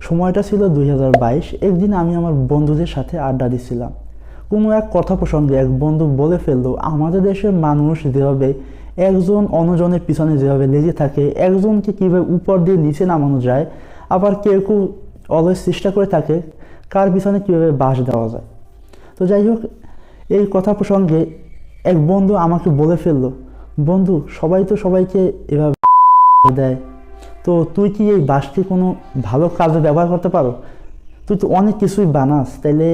সময়টা ছিল 2022। একদিন আমি আমার বন্ধুদের সাথে আড্ডা দিচ্ছিলাম। কোনো এক কথা প্রসঙ্গে এক বন্ধু বলে ফেললো, আমাদের দেশের মানুষ যেভাবে একজন অন্যজনের পিছনে যেভাবে লেগে থাকে, একজনকে কীভাবে উপর দিয়ে নিচে নামানো যায়, আবার কেউ কেউ অলওয়েজ চেষ্টা করে থাকে কার পিছনে কীভাবে বাঁশ দেওয়া যায়। তো যাই হোক, এই কথা প্রসঙ্গে এক বন্ধু আমাকে বলে ফেললো, বন্ধু সবাই তো সবাইকে এভাবে দেয়, তো তুই কি এই বাঁশটি কোনো ভালো কাজে ব্যবহার করতে পারো? তুই তো অনেক কিছুই বানাস, তাইলে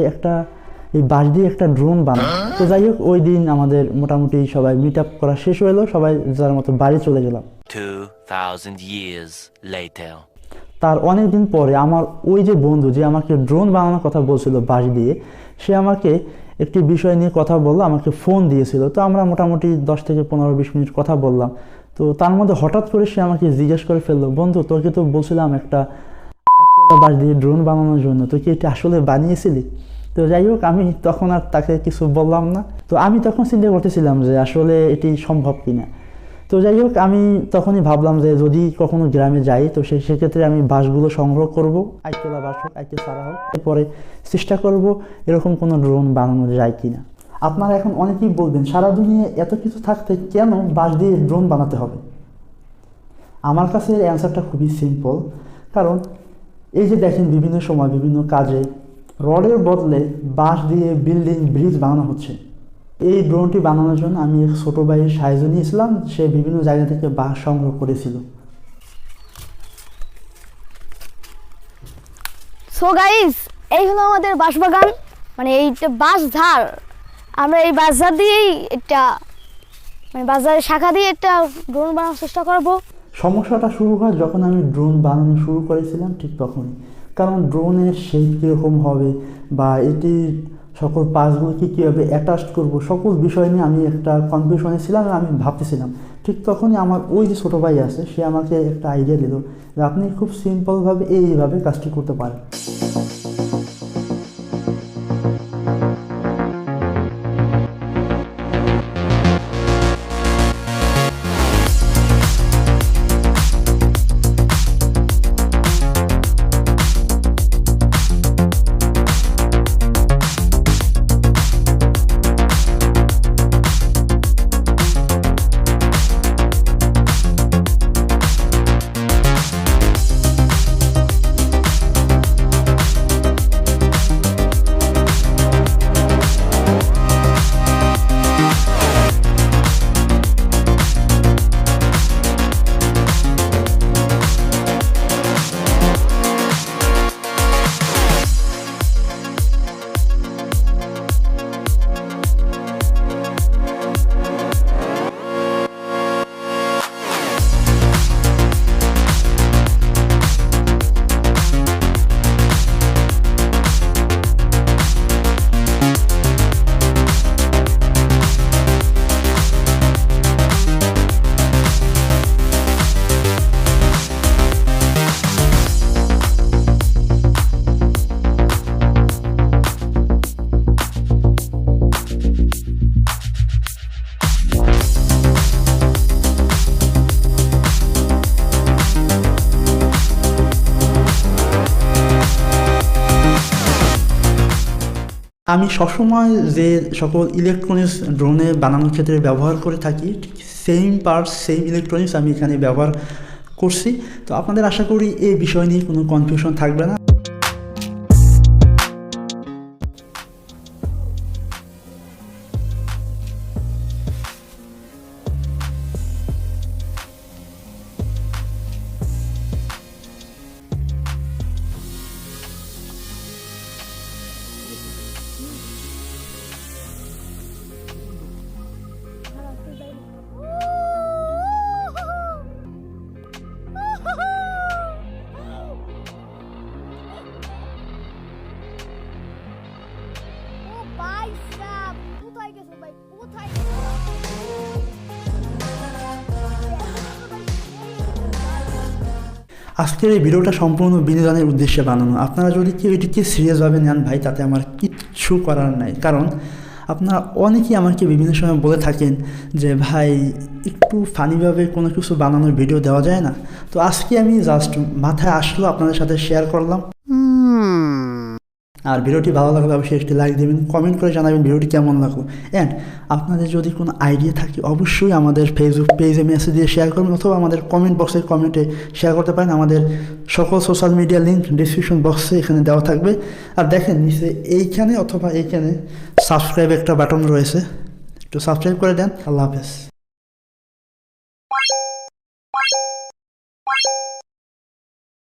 এই বাঁশ দিয়ে একটা ড্রোন বানা। তো যাই হোক, ওই দিন আমাদের মোটামুটি সবাই মিট আপ করা শেষ হলো, সবাই যার মতো বাড়ি চলে গেলাম। 2000 years later. তার অনেক দিন পরে আমার ওই যে বন্ধু যে আমাকে ড্রোন বানানোর কথা বলছিল বাঁশ দিয়ে, সে আমাকে একটি বিষয় নিয়ে কথা বললো, আমাকে ফোন দিয়েছিল। তো আমরা মোটামুটি 10 থেকে 15-20 মিনিট কথা বললাম। তো তার মধ্যে হঠাৎ করে সে আমাকে জিজ্ঞেস করে ফেললো, বন্ধু তোকে তো বলছিলাম একটা বাঁশ দিয়ে ড্রোন বানানোর জন্য, তুই কি এটা আসলে বানিয়েছিলি? তো যাই হোক, আমি তখন আর তাকে কিছু বললাম না। তো আমি তখন চিন্তা করতেছিলাম যে আসলে এটি সম্ভব কিনা। তো যাই হোক, আমি তখনই ভাবলাম যে যদি কখনো গ্রামে যাই তো সেক্ষেত্রে আমি বাঁশগুলো সংগ্রহ করব, আইকেলা বাঁশ হোক আইকে ছাড়া হোক, এরপরে চেষ্টা করব এরকম কোনো ড্রোন বানানো যায় কিনা। আপনারা এখন অনেকেই বলবেন, সারা দুনিয়ায় এত কিছু থাকতে কেন বাঁশ দিয়ে ড্রোন বানাতে হবে? আমার কাছে অ্যান্সারটা খুবই সিম্পল। কারণ এই যে দেখেন, বিভিন্ন সময় বিভিন্ন কাজে রডের বদলে বাঁশ দিয়ে বিল্ডিং, ব্রিজ বানানো হচ্ছে। এই ড্রোনটি বানানোর জন্য আমি এক ছোটো ভাইয়ের সাহায্য নিয়েছিলাম, সে বিভিন্ন জায়গা থেকে বাঁশ সংগ্রহ করেছিল। সো গাইস, এই হলো আমাদের বাঁশ বাগান, মানে এইটা বাঁশ ঝাড়। আমরা এই বাঁশ ঝাড় দিয়েই এটা, মানে বাজারের শাখা দিয়ে একটা ড্রোন বানানোর চেষ্টা করব। সমস্যাটা শুরু হয় যখন আমি ড্রোন বানানো শুরু করেছিলাম, ঠিক তখনই। কারণ ড্রোনের শেপ কীরকম হবে বা এটির সকল পার্টসগুলোকে কীভাবে অ্যাটাচ করব, সকল বিষয় নিয়ে আমি একটা কনফিউশনে ছিলাম। আমি ভাবতেছিলাম, ঠিক তখনই আমার ওই যে ছোটো ভাই আছে, সে আমাকে একটা আইডিয়া দিল যে আপনি খুব সিম্পলভাবে এইভাবে কাজটি করতে পারেন। আমি সবসময় যে সকল ইলেকট্রনিক্স ড্রোনে বানানোর ক্ষেত্রে ব্যবহার করে থাকি, ঠিক সেম পার্টস, সেম ইলেকট্রনিক্স আমি এখানে ব্যবহার করছি। তো আপনাদের আশা করি এই বিষয় নিয়ে কোনো কনফিউশন থাকবে না। আজকের এই ভিডিওটা সম্পূর্ণ বিনোদনের উদ্দেশ্যে বানানো। আপনারা যদি কেউ এটিকে সিরিয়াসভাবে নেন ভাই, তাতে আমার কিচ্ছু করার নাই। কারণ আপনারা অনেকেই আমাকে বিভিন্ন সময় বলে থাকেন যে ভাই একটু ফানিভাবে কোনো কিছু বানানোর ভিডিও দেওয়া যায় না। তো আজকে আমি জাস্ট মাথায় আসলো আপনাদের সাথে শেয়ার করলাম। আর ভিডিওটি ভালো লাগলে অবশ্যই একটি লাইক দেবেন, কমেন্ট করে জানাবেন ভিডিওটি কেমন লাগলো। অ্যান্ড আপনাদের যদি কোনো আইডিয়া থাকে অবশ্যই আমাদের ফেসবুক পেজে মেসেজ দিয়ে শেয়ার করবেন, অথবা আমাদের কমেন্ট বক্সে কমেন্টে শেয়ার করতে পারেন। আমাদের সকল সোশ্যাল মিডিয়া লিঙ্ক ডিসক্রিপশন বক্সে এখানে দেওয়া থাকবে। আর দেখেন নিচে এইখানে অথবা এইখানে সাবস্ক্রাইব একটা বাটন রয়েছে, একটু সাবস্ক্রাইব করে দেন। আল্লাহ হাফেজ।